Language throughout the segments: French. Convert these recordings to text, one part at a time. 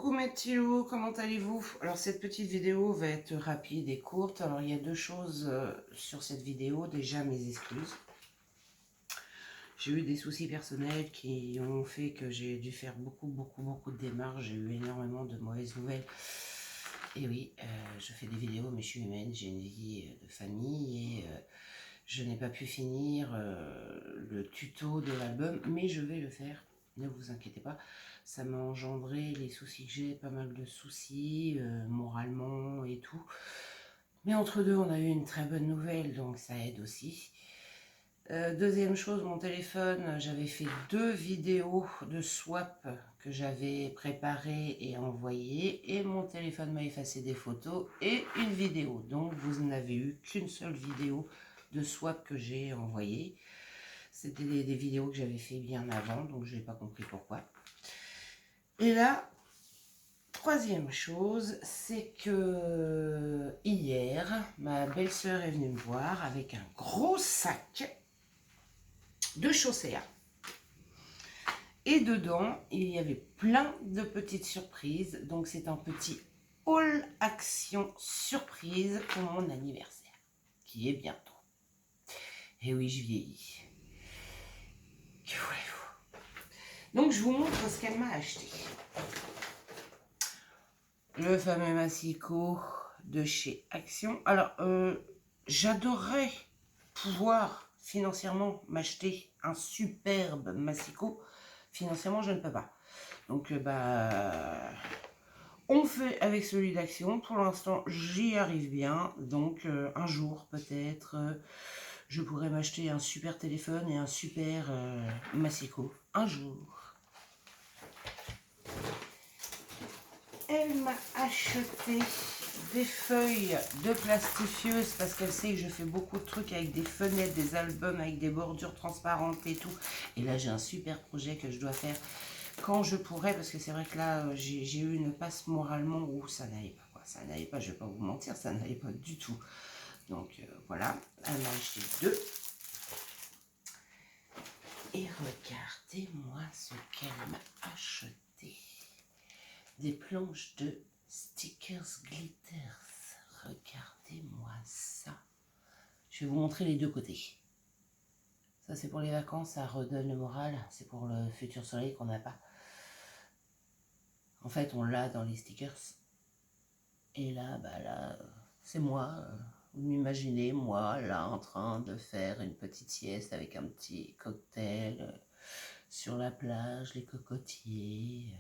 Coucou mes petits loups, comment allez-vous? Alors cette petite vidéo va être rapide et courte. Alors il y a deux choses sur cette vidéo. Déjà mes excuses. J'ai eu des soucis personnels qui ont fait que j'ai dû faire beaucoup de démarches. J'ai eu énormément de mauvaises nouvelles. Et oui, je fais des vidéos mais je suis humaine, j'ai une vie de famille et je n'ai pas pu finir le tuto de l'album, mais je vais le faire. Ne vous inquiétez pas, ça m'a engendré les soucis que j'ai, pas mal de soucis, moralement et tout. Mais entre deux, on a eu une très bonne nouvelle, donc ça aide aussi. Deuxième chose, mon téléphone, j'avais fait 2 vidéos de swap que j'avais préparées et envoyées, et mon téléphone m'a effacé des photos et une vidéo. Donc vous n'avez eu qu'une seule vidéo de swap que j'ai envoyée. C'était des vidéos que j'avais fait bien avant, donc je n'ai pas compris pourquoi. Et là, troisième chose, c'est que hier, ma belle-sœur est venue me voir avec un gros sac de chaussettes. Et dedans, il y avait plein de petites surprises. Donc c'est un petit haul action surprise pour mon anniversaire, qui est bientôt. Et oui, je vieillis. Que voulez-vous? Donc je vous montre ce qu'elle m'a acheté. Le fameux massicot de chez Action. Alors, j'adorerais pouvoir financièrement m'acheter un superbe massicot. Financièrement, je ne peux pas. Donc, on fait avec celui d'Action. Pour l'instant, j'y arrive bien. Donc, un jour, peut-être, je pourrais m'acheter un super téléphone et un super massicot. Un jour. Elle m'a acheté des feuilles de plastifieuse parce qu'elle sait que je fais beaucoup de trucs avec des fenêtres, des albums avec des bordures transparentes et tout. Et là, j'ai un super projet que je dois faire quand je pourrai, parce que c'est vrai que là, j'ai eu une passe moralement où ça n'allait pas. Quoi. Ça n'allait pas, je ne vais pas vous mentir, ça n'allait pas du tout. Donc voilà, elle m'a acheté 2. Et regardez-moi ce qu'elle m'a acheté. Des planches de stickers glitters. Regardez-moi ça. Je vais vous montrer les deux côtés. Ça c'est pour les vacances, ça redonne le moral. C'est pour le futur soleil qu'on n'a pas. En fait, on l'a dans les stickers. Et là, c'est moi. Vous m'imaginez, moi, là, en train de faire une petite sieste avec un petit cocktail sur la plage, les cocotiers.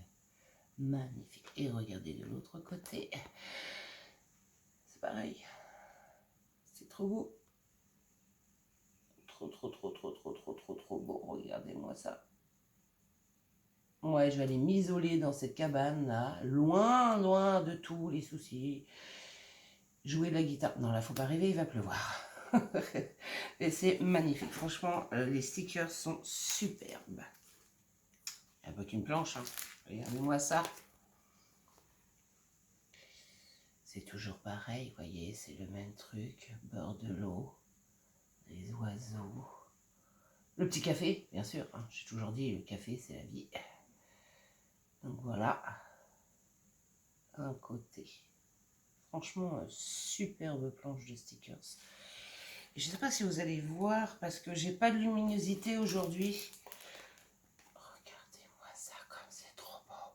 Magnifique. Et regardez de l'autre côté. C'est pareil. C'est trop beau. Trop beau. Regardez-moi ça. Ouais, je vais aller m'isoler dans cette cabane là, loin de tous les soucis. Jouer de la guitare. Non, là, faut pas rêver, il va pleuvoir. Et c'est magnifique. Franchement, les stickers sont superbes. Il n'y a pas qu'une planche. Hein. Regardez-moi ça. C'est toujours pareil, vous voyez, c'est le même truc. Bord de l'eau, les oiseaux. Le petit café, bien sûr. Hein. J'ai toujours dit, le café, c'est la vie. Donc voilà. Un côté. Franchement, superbe planche de stickers. Et je ne sais pas si vous allez voir, parce que j'ai pas de luminosité aujourd'hui. Regardez-moi ça, comme c'est trop beau.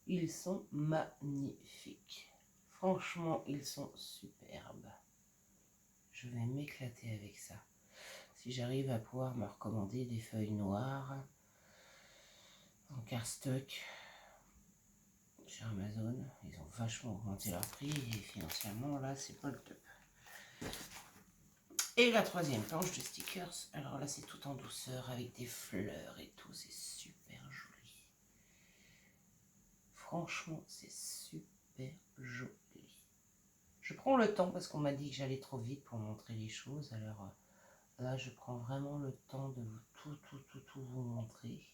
Ils sont magnifiques. Franchement, ils sont superbes. Je vais m'éclater avec ça. Si j'arrive à pouvoir me recommander des feuilles noires en cardstock chez Amazon, ils ont vachement augmenté leur prix et financièrement là c'est pas le top. Et la troisième planche de stickers, alors là c'est tout en douceur avec des fleurs et tout, c'est super joli. Franchement c'est super joli. Je prends le temps parce qu'on m'a dit que j'allais trop vite pour montrer les choses, alors là je prends vraiment le temps de vous tout vous montrer.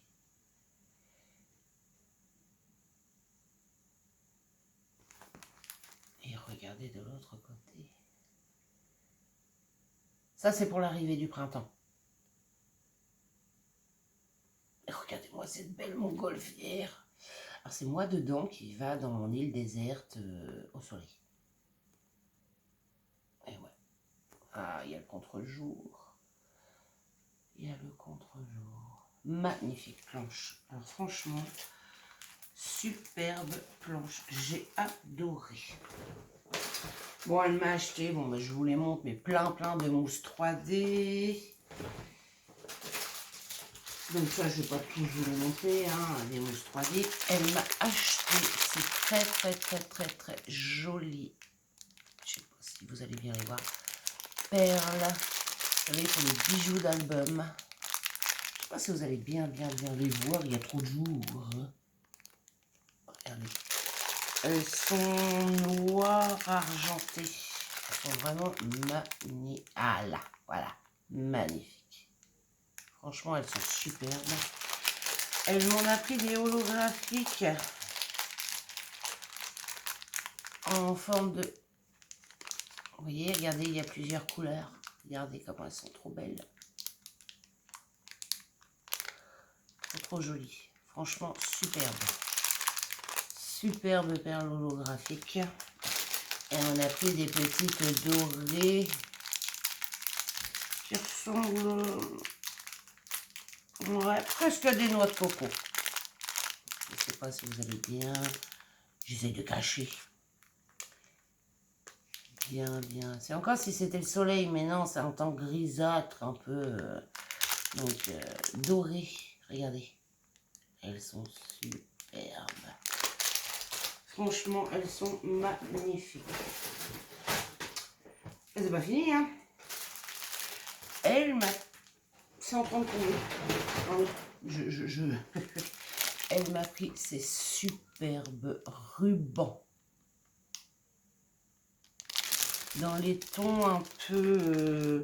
Et regardez de l'autre côté. Ça, c'est pour l'arrivée du printemps. Et regardez-moi cette belle montgolfière. Alors c'est moi dedans qui va dans mon île déserte au soleil. Et ouais. Ah, il y a le contre-jour. Il y a le contre-jour. Magnifique planche. Alors franchement, superbe planche. J'ai adoré. Bon, elle m'a acheté, bon, bah, je vous les montre, mais plein de mousse 3D. Donc ça, je ne vais pas tous vous les montrer, hein, des mousses 3D. Elle m'a acheté, c'est très joli. Je sais pas si vous allez bien les voir. Perles, vous savez, pour les bijoux d'album. Je sais pas si vous allez bien les voir, il y a trop de jours. Regardez. Elles sont noires argentées. Elles sont vraiment magnifiques. Ah là, voilà, magnifiques. Franchement, elles sont superbes. Elles m'en a pris des holographiques en forme de... Vous voyez, regardez, il y a plusieurs couleurs. Regardez comment elles sont trop belles. Trop jolies. Franchement, superbe. Superbe perle holographique. Et on a pris des petites dorées qui ressemblent ouais, presque à des noix de coco. Je ne sais pas si vous allez bien. J'essaie de cacher. Bien. C'est encore si c'était le soleil, mais non, c'est en temps grisâtre, un peu donc doré. Regardez. Elles sont superbes. Franchement, elles sont magnifiques. Et c'est pas fini, hein. Elle m'a... C'est en train de tomber. Elle m'a pris ces superbes rubans. Dans les tons un peu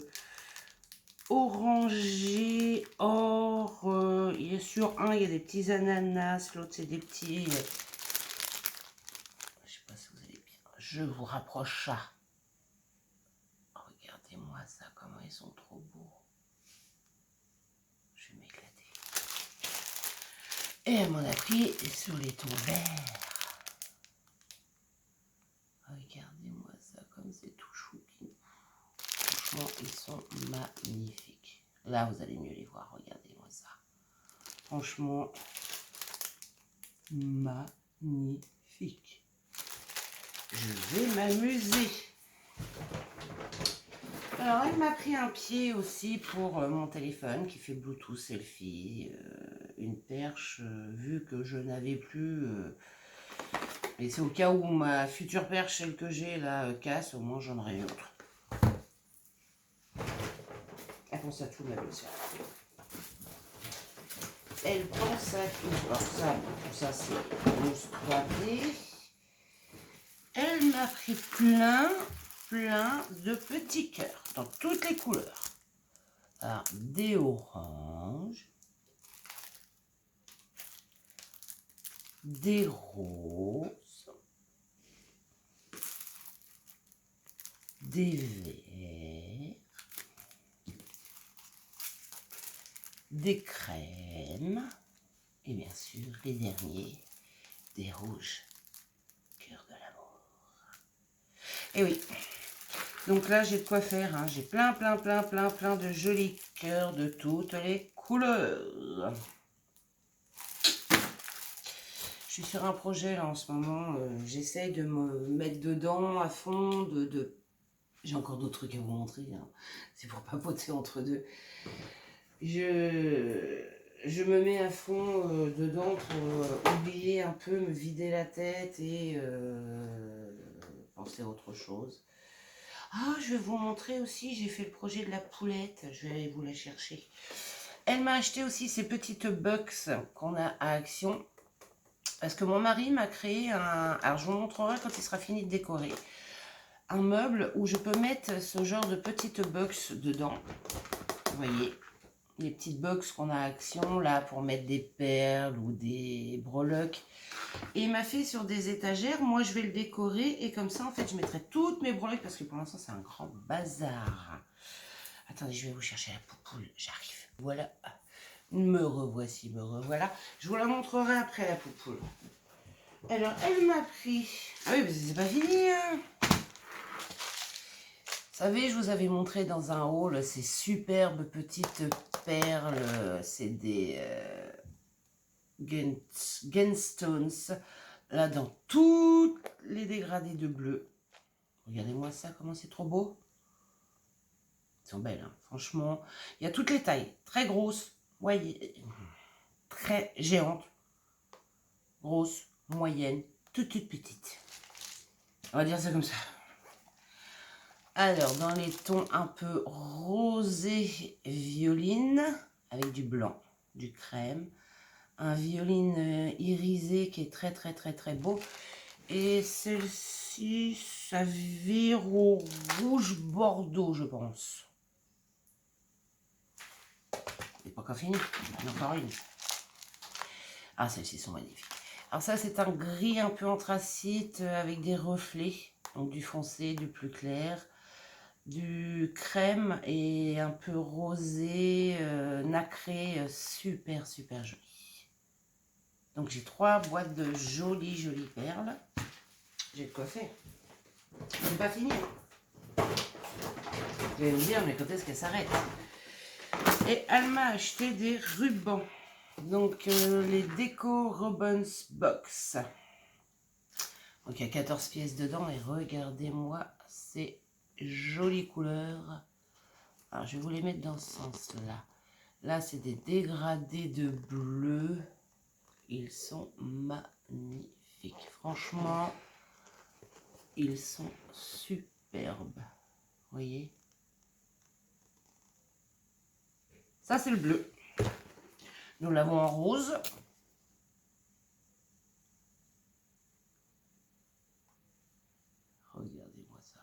orangé, or. Il y a sur un, il y a des petits ananas. L'autre, c'est des petits... Je sais pas si vous allez bien. Je vous rapproche ça. Regardez-moi ça, comment ils sont trop beaux. Je vais m'éclater. Et elle m'en a pris sur les tons verts. Regardez-moi ça, comme c'est tout choupi. Franchement, ils sont magnifiques. Là, vous allez mieux les voir. Regardez-moi ça. Franchement, magnifique. Je vais m'amuser. Alors, elle m'a pris un pied aussi pour mon téléphone qui fait Bluetooth selfie. Une perche, vu que je n'avais plus... et c'est au cas où ma future perche, celle que j'ai là, casse, au moins j'en aurai une autre. Elle pense à tout, ma belle-sœur. Elle pense à tout. Alors ça, tout ça c'est mousse 3D. Elle m'a pris plein de petits cœurs dans toutes les couleurs. Alors, des oranges, des roses, des verts, des crèmes et bien sûr les derniers, des rouges, cœur de l'amour. Et oui, donc là j'ai de quoi faire, hein. J'ai plein de jolis cœurs de toutes les couleurs. Je suis sur un projet là en ce moment, j'essaye de me mettre dedans à fond, j'ai encore d'autres trucs à vous montrer, hein. C'est pour papoter entre deux. Je me mets à fond dedans pour oublier un peu, me vider la tête et penser à autre chose. Ah, je vais vous montrer aussi, j'ai fait le projet de la poulette, je vais aller vous la chercher. Elle m'a acheté aussi ces petites box qu'on a à Action. Parce que mon mari m'a créé un... Alors, je vous montrerai quand il sera fini de décorer. Un meuble où je peux mettre ce genre de petites box dedans. Vous voyez, les petites box qu'on a à Action, là, pour mettre des perles ou des breloques. Et il m'a fait sur des étagères. Moi, je vais le décorer. Et comme ça, en fait, je mettrai toutes mes breloques. Parce que pour l'instant, c'est un grand bazar. Attendez, je vais vous chercher la poupoule. J'arrive. Voilà. Me revoici, me revoilà. Je vous la montrerai après, la poupoule. Alors, elle m'a pris... Ah oui, mais c'est pas fini, hein. Vous savez, je vous avais montré dans un haul ces superbes petites perles. C'est des Gemstones. Là, dans tous les dégradés de bleu. Regardez-moi ça, comment c'est trop beau. Ils sont belles, hein. Franchement. Il y a toutes les tailles. Très grosses, très géantes, grosses, moyennes, toutes petites. On va dire ça comme ça. Alors, dans les tons un peu rosé violine, avec du blanc, du crème, un violine irisé qui est très beau. Et celle-ci, ça vire au rouge bordeaux, je pense. C'est pas encore fini, il y en a encore une. Ah, celles-ci sont magnifiques. Alors ça, c'est un gris un peu anthracite avec des reflets. Donc du foncé, du plus clair, du crème et un peu rosé, nacré, super joli. Donc j'ai 3 boîtes de jolies perles. J'ai de quoi faire. C'est pas fini. Vous allez me dire, mais quand est-ce qu'elle s'arrête? Et elle m'a acheté des rubans. Donc les Déco Ribbons Box. Donc il y a 14 pièces dedans et regardez-moi ces jolies couleurs. Alors je vais vous les mettre dans ce sens-là. Là c'est des dégradés de bleu. Ils sont magnifiques. Franchement, ils sont superbes. Vous voyez? Ça c'est le bleu. Nous l'avons en rose. Regardez-moi ça.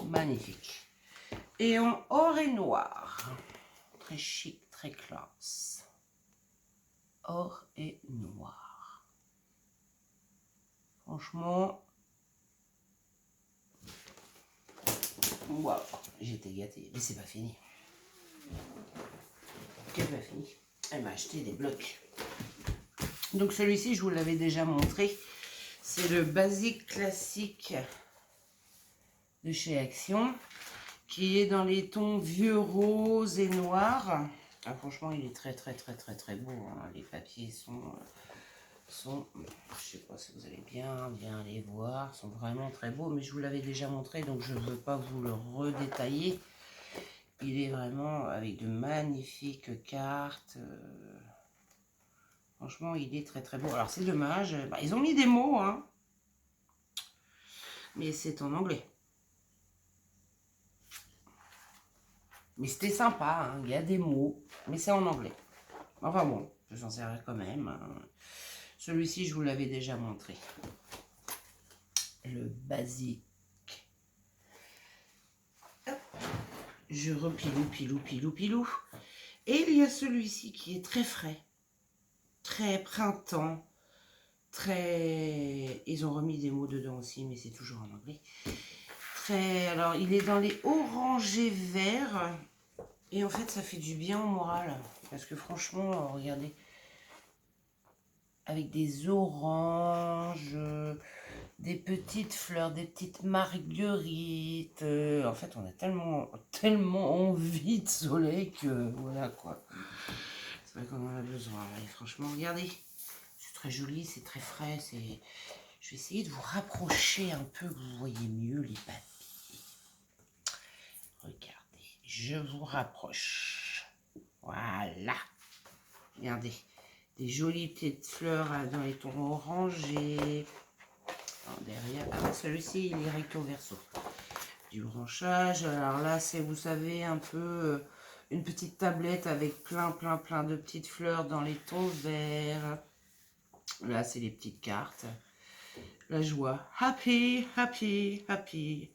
Magnifique. Et en or et noir. Très chic, très classe. Or et noir. Franchement, waouh, j'étais gâtée. Mais c'est pas fini. C'est pas fini. Elle m'a acheté des blocs. Donc celui-ci, je vous l'avais déjà montré. C'est le basique classique de chez Action, qui est dans les tons vieux rose et noir. Ah, franchement, il est très beau, hein. Les papiers sont, je sais pas si vous allez bien les voir, sont vraiment très beaux, mais je vous l'avais déjà montré, donc je ne veux pas vous le redétailler. Il est vraiment avec de magnifiques cartes. Franchement, il est très beau. Alors, c'est dommage. Bah, ils ont mis des mots, hein. Mais c'est en anglais. Mais c'était sympa, hein. Il y a des mots, mais c'est en anglais. Enfin bon, je vais s'en servir quand même, hein. Celui-ci, je vous l'avais déjà montré. Le basique. Hop. Je repilou. Et il y a celui-ci qui est très frais. Très printemps. Très... Ils ont remis des mots dedans aussi, mais c'est toujours en anglais. Très... Alors, il est dans les orangés verts. Et en fait, ça fait du bien au moral. Parce que franchement, regardez. Avec des oranges, des petites fleurs, des petites marguerites. En fait, on a tellement envie de soleil que voilà quoi. C'est vrai qu'on en a besoin. Et franchement, regardez. C'est très joli, c'est très frais. Je vais essayer de vous rapprocher un peu, que vous voyez mieux les papiers. Regardez, je vous rapproche. Voilà. Regardez. Des jolies petites fleurs dans les tons orangés. Alors, derrière, ah, celui-ci, il est recto verso. Du branchage. Alors là, c'est, vous savez, un peu une petite tablette avec plein de petites fleurs dans les tons verts. Là, c'est les petites cartes. La joie. Happy. Avec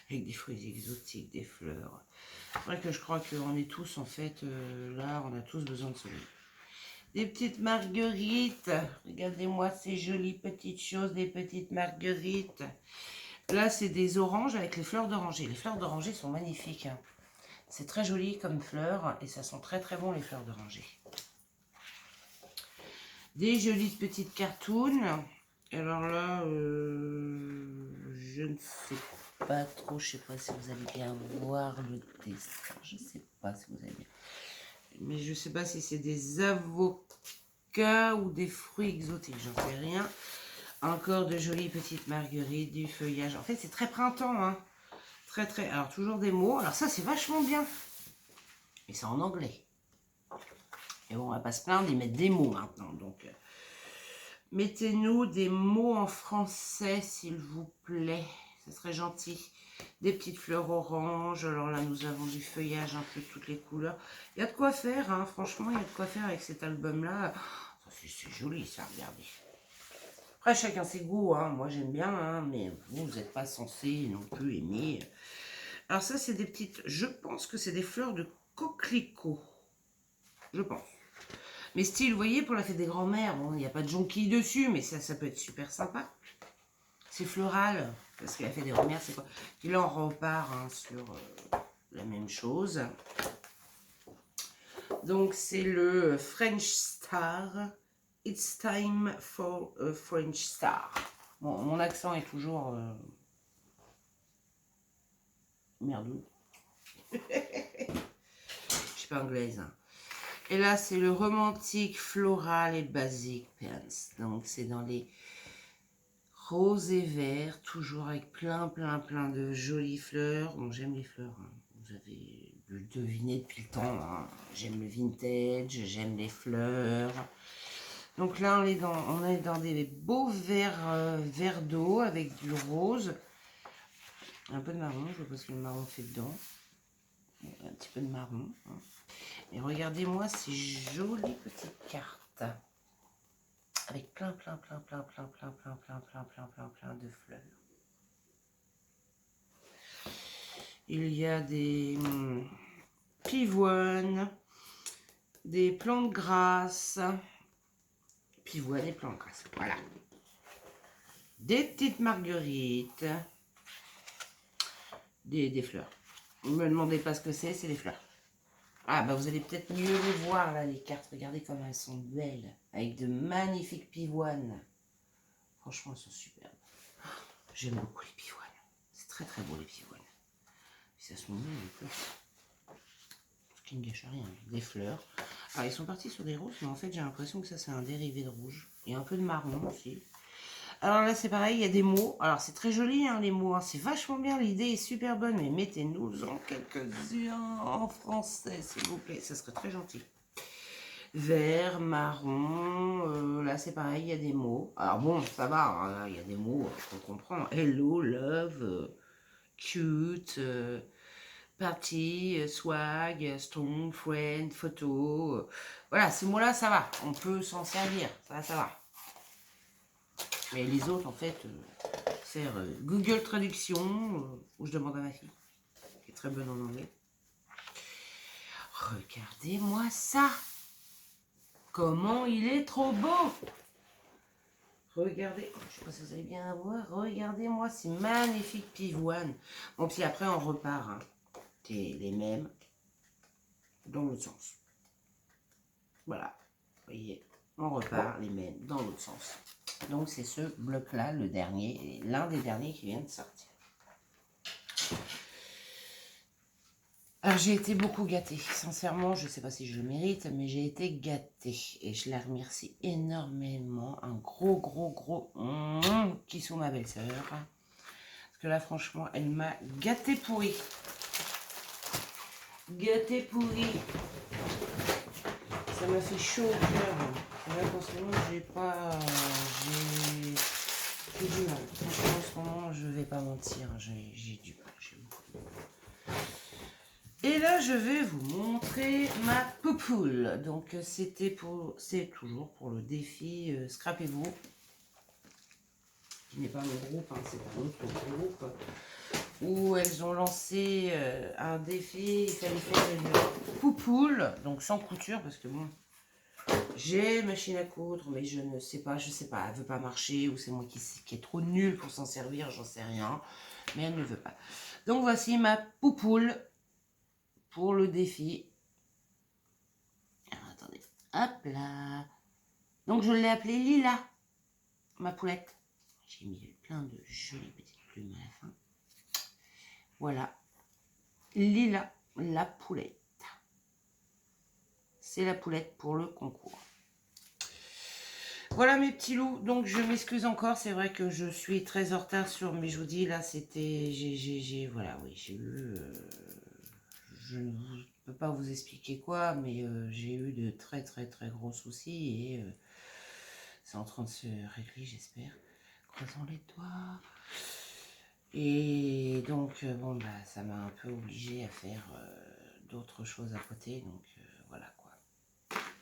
des fruits exotiques, des fleurs. C'est vrai que je crois qu'on est tous, en fait, là, on a tous besoin de soleil. Des petites marguerites. Regardez-moi ces jolies petites choses, des petites marguerites. Là, c'est des oranges avec les fleurs d'oranger. Les fleurs d'oranger sont magnifiques, hein. C'est très joli comme fleurs et ça sent très très bon les fleurs d'oranger. Des jolies petites cartoons. Alors là, je ne sais pas trop, je ne sais pas si vous allez bien voir le dessin. Je ne sais pas si vous allez bien. Mais je ne sais pas si c'est des avocats ou des fruits exotiques, j'en sais rien. Encore de jolies petites marguerites, du feuillage. En fait, c'est très printemps, hein. Très, très... Alors, toujours des mots. Alors ça, c'est vachement bien. Et c'est en anglais. Et bon, on va pas se plaindre, ils mettent des mots maintenant. Donc, mettez-nous des mots en français, s'il vous plaît. Ce serait gentil. Des petites fleurs oranges. Alors là, nous avons du feuillage un peu de toutes les couleurs. Il y a de quoi faire, hein. Franchement, il y a de quoi faire avec cet album-là. C'est joli, ça, regardez. Après, chacun ses goûts, hein. Moi, j'aime bien, hein, mais vous n'êtes pas censé non plus aimer. Alors ça, c'est des petites... Je pense que c'est des fleurs de coquelicot. Je pense. Mais style, vous voyez, pour la fête des grands-mères, bon, il n'y a pas de jonquilles dessus, mais ça peut être super sympa. C'est floral, parce que la fête des grands-mères, c'est quoi? Et là, on repart hein, sur la même chose. Donc, c'est le French Star. It's time for a French Star. Bon, mon accent est toujours merdeux. Je suis pas anglaise. Hein. Et là, c'est le romantique, floral et basique Pants. Donc, c'est dans les roses et verts, toujours avec plein de jolies fleurs. Bon, j'aime les fleurs. Hein. Vous avez le deviné depuis le temps. Hein. J'aime le vintage, j'aime les fleurs. Donc là, on est dans des beaux verts d'eau avec du rose. Un peu de marron, je vois pas ce que le marron fait dedans. Un petit peu de marron. Hein. Et regardez-moi ces jolies petites cartes. Avec plein de fleurs. Il y a des pivoines, des plantes grasses. Pivoines et plantes grasses, voilà. Des petites marguerites. Des fleurs. Ne me demandez pas ce que c'est des fleurs. Ah, bah vous allez peut-être mieux les voir, là, les cartes. Regardez comme elles sont belles. Avec de magnifiques pivoines. Franchement, elles sont superbes. J'aime beaucoup les pivoines. C'est très très beau, les pivoines. Puis ça se met les fleurs. Ce qui ne gâche rien. Des fleurs. Alors, ils sont partis sur des roses, mais en fait, j'ai l'impression que ça, c'est un dérivé de rouge. Il y a un peu de marron aussi. Alors là, c'est pareil, il y a des mots. Alors, c'est très joli, hein, les mots. Hein. C'est vachement bien, l'idée est super bonne. Mais mettez-nous-en quelques-uns en français, s'il vous plaît. Ça serait très gentil. Vert, marron. Là, c'est pareil, il y a des mots. Alors bon, ça va, hein, il y a des mots qu'on comprend. Hello, love, cute, party, swag, strong, friend, photo. Voilà, ces mots-là, ça va. On peut s'en servir. Ça va. Mais les autres, en fait, faire Google Traduction, où je demande à ma fille, qui est très bonne en anglais. Regardez-moi ça. Comment il est trop beau. Regardez, je ne sais pas si vous allez bien voir. Regardez-moi ces magnifiques pivoines. Bon, puis après, on repart. Hein. C'est les mêmes dans l'autre sens. Voilà. Vous voyez, on repart les mêmes dans l'autre sens. Donc, c'est ce bloc-là, le dernier, l'un des derniers qui vient de sortir. Alors, j'ai été beaucoup gâtée. Sincèrement, je ne sais pas si je le mérite, mais j'ai été gâtée. Et je la remercie énormément. Un gros qui sont ma belle-sœur. Parce que là, franchement, elle m'a gâtée pourrie. Gâtée pourrie. Ça m'a fait chaud au cœur. Là, en ce moment, j'ai pas... J'ai du mal. Franchement, en ce moment, je vais pas mentir. J'ai du mal. J'ai beaucoup de mal. Et là, je vais vous montrer ma poupoule. Donc, c'est toujours pour le défi Scrapez-vous. Qui n'est pas mon groupe, hein, c'est un autre groupe. Où elles ont lancé un défi. Il fallait faire une poupoule. Donc, sans couture, parce que bon... J'ai machine à coudre, mais je ne sais pas, elle veut pas marcher, ou c'est moi qui est trop nulle pour s'en servir, j'en sais rien, mais elle ne veut pas. Donc voici ma poupoule pour le défi. Alors, attendez, hop là. Donc je l'ai appelée Lila, ma poulette. J'ai mis plein de jolies petites plumes à la fin. Voilà, Lila, la poulette. C'est la poulette pour le concours. Voilà mes petits loups, donc je m'excuse encore, c'est vrai que je suis très en retard sur, mais je vous dis là c'était, voilà, oui, j'ai eu, je ne peux pas vous expliquer quoi, mais j'ai eu de très gros soucis et c'est en train de se régler, j'espère. Croisons les doigts. Et donc bon bah ça m'a un peu obligé à faire d'autres choses à côté, donc voilà quoi.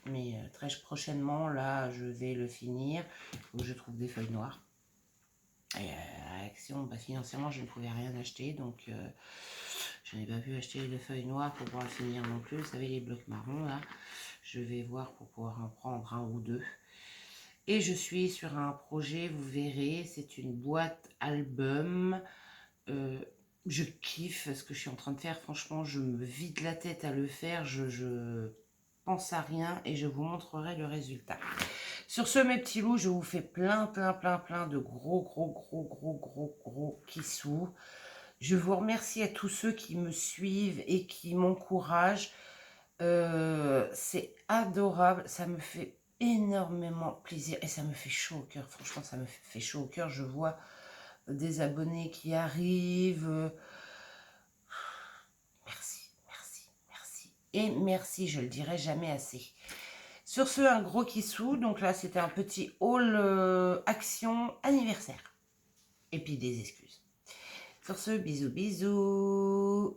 Mais très prochainement, là, je vais le finir. Il faut que je trouve des feuilles noires. Et à Action, bah, financièrement, je ne pouvais rien acheter. Donc, je n'ai pas pu acheter de feuilles noires pour pouvoir le finir non plus. Vous savez, les blocs marrons, là. Je vais voir pour pouvoir en prendre un ou deux. Et je suis sur un projet, vous verrez. C'est une boîte album. Je kiffe ce que je suis en train de faire. Franchement, je me vide la tête à le faire. Je pense à rien et je vous montrerai le résultat. Sur ce, mes petits loups, je vous fais plein de gros kissous. Je vous remercie à tous ceux qui me suivent et qui m'encouragent. C'est adorable, ça me fait énormément plaisir et ça me fait chaud au cœur. Franchement, ça me fait chaud au cœur. Je vois des abonnés qui arrivent. Merci. Et merci, je le dirai jamais assez. Sur ce, un gros kissou. Donc là, c'était un petit haul action anniversaire. Et puis des excuses. Sur ce, bisous.